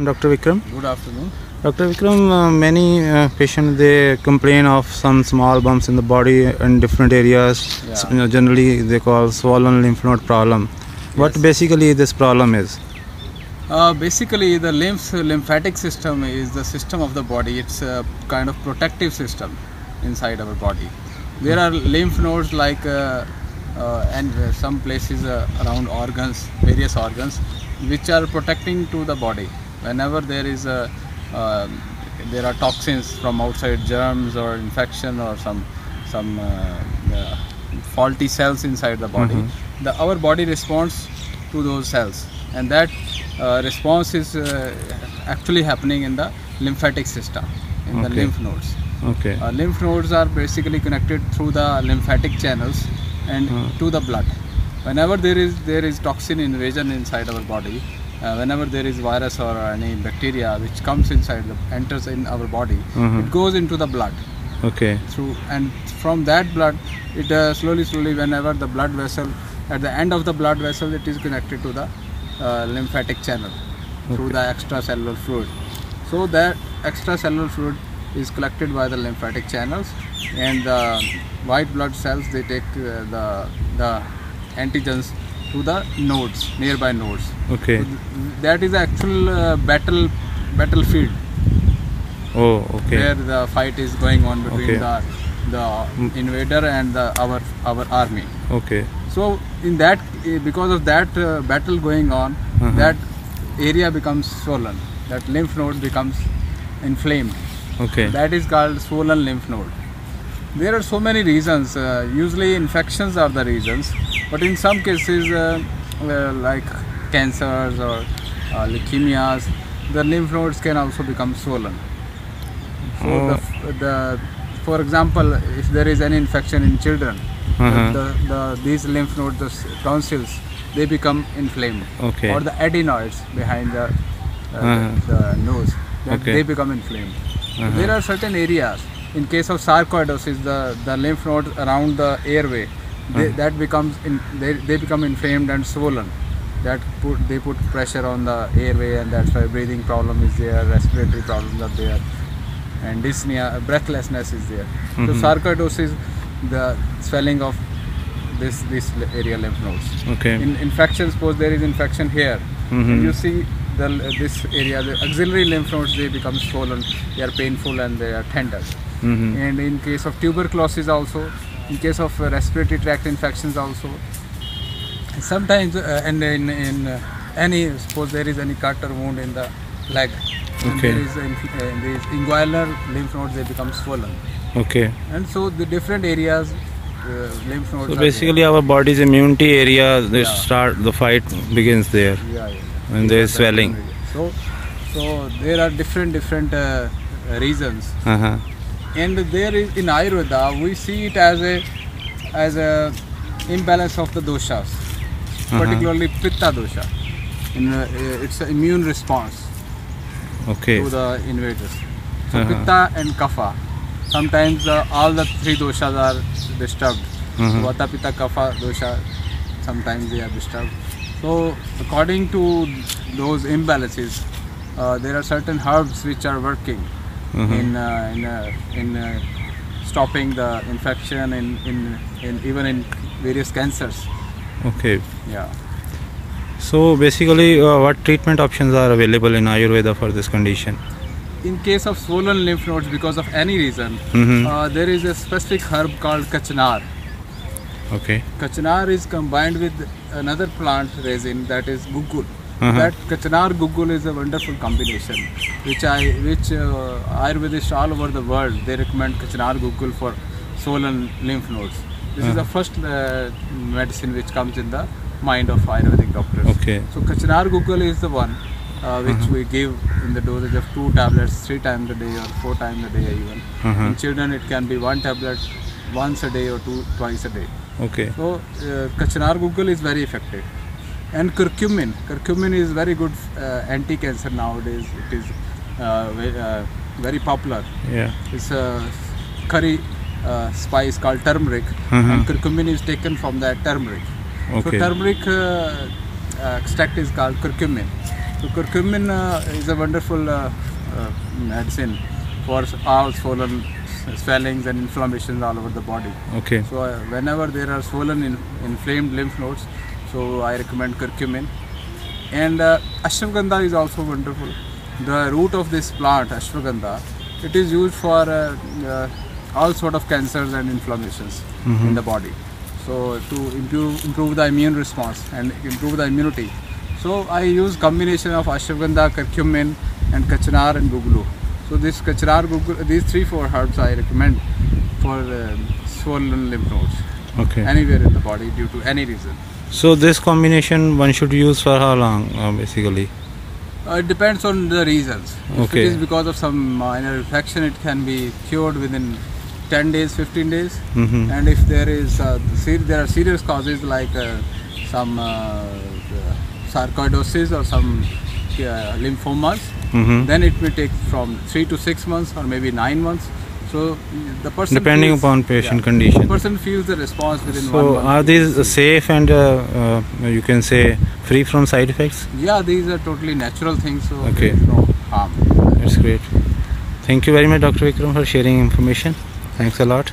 Dr. Vikram. Good afternoon. Dr. Vikram, many patients they complain of some small bumps in the body in different areas. Yeah. Generally, they call swollen lymph node problem. What Yes. basically this problem is? Basically, the lymphatic system is the system of the body. It's a kind of protective system inside our body. There are lymph nodes and some places around organs, various organs, which are protecting to the body. Whenever there is there are toxins from outside, germs or infection or some faulty cells inside the body, our body responds to those cells, and that response is actually happening in the lymphatic system, in the lymph nodes. Okay. Lymph nodes are basically connected through the lymphatic channels and to the blood. Whenever there is toxin invasion inside our body, whenever there is virus or any bacteria which comes enters in our body, it goes into the blood. Okay. And from that blood, it slowly, whenever the blood vessel, at the end of the blood vessel, it is connected to the lymphatic channel through the extracellular fluid. So that extracellular fluid is collected by the lymphatic channels, and the white blood cells, they take the antigens to the nodes, nearby nodes. Okay. So that is the actual battlefield. Oh, okay. Where the fight is going on between the invader and our army. Okay. So in that, because of that battle going on, that area becomes swollen. That lymph node becomes inflamed. Okay. That is called swollen lymph node. There are so many reasons. Usually infections are the reasons, but in some cases like cancers or leukemias, the lymph nodes can also become swollen. So for example, if there is any infection in children, these lymph nodes, the tonsils, they become inflamed. Okay. Or the adenoids behind the nose, they become inflamed. So there are certain areas. In case of sarcoidosis, the lymph nodes around the airway, they become inflamed and swollen. They put pressure on the airway, and that's why breathing problem is there, respiratory problems are there, and dyspnea, breathlessness is there. So sarcoidosis, the swelling of this area lymph nodes. Okay. In infection, suppose there is infection here, and you see this area, the axillary lymph nodes, they become swollen, they are painful and they are tender. And in case of tuberculosis also, in case of respiratory tract infections also, sometimes and in any, suppose there is any cut or wound in the leg, and there is these inguinal lymph nodes, they become swollen. Okay. And so the different areas, lymph nodes. So basically, our body's immunity area, the fight begins there, and there is swelling. So there are different reasons. And there is, in Ayurveda, we see it as a imbalance of the doshas, particularly Pitta dosha. It's an immune response to the invaders. So Pitta and Kapha, sometimes all the three doshas are disturbed. Vata, Pitta, Kapha dosha, sometimes they are disturbed. So according to those imbalances, there are certain herbs which are working in stopping the infection in even in various cancers. Okay. Yeah. So basically, what treatment options are available in Ayurveda for this condition? In case of swollen lymph nodes because of any reason, there is a specific herb called Kachanar. Okay. Kachanar is combined with another plant resin, that is Gugul. That Kachanar Gugul is a wonderful combination, which Ayurvedists all over the world, they recommend Kachanar Gugul for swollen lymph nodes. This is the first medicine which comes in the mind of Ayurvedic doctors. Okay. So Kachanar Gugul is the one which we give in the dosage of 2 tablets 3 times a day or 4 times a day even. In children, it can be 1 tablet once a day or twice a day. Okay. So Kachanar Gugul is very effective. And curcumin is very good anti-cancer nowadays. It is very popular. Yeah. It's a curry spice called turmeric, and curcumin is taken from that turmeric. Okay. So turmeric extract is called curcumin. So curcumin is a wonderful medicine for all swollen swellings and inflammations all over the body. Okay. So whenever there are swollen inflamed lymph nodes, so I recommend curcumin. And ashwagandha is also wonderful. The root of this plant, ashwagandha, it is used for all sort of cancers and inflammations in the body. So to improve the immune response and improve the immunity. So I use combination of ashwagandha, curcumin, and kachanar and guglu. So this kachanar, guglu, these 3-4 herbs I recommend for swollen lymph nodes. Okay. Anywhere in the body due to any reason. So this combination one should use for how long, basically? It depends on the reasons. If Okay. it is because of some minor infection, it can be cured within 10 days, 15 days. Mm-hmm. And if there is there are serious causes like some sarcoidosis or some lymphomas, Mm-hmm. then it may take from 3 to 6 months or maybe 9 months. So the person Depending feels- upon patient The condition. person feels the response within 1 So month. are these safe and you can say free from side effects? Yeah, these are totally natural things. So Okay. there is no harm. That's great. Thank you very much, Dr. Vikram, for sharing information. Thanks a lot.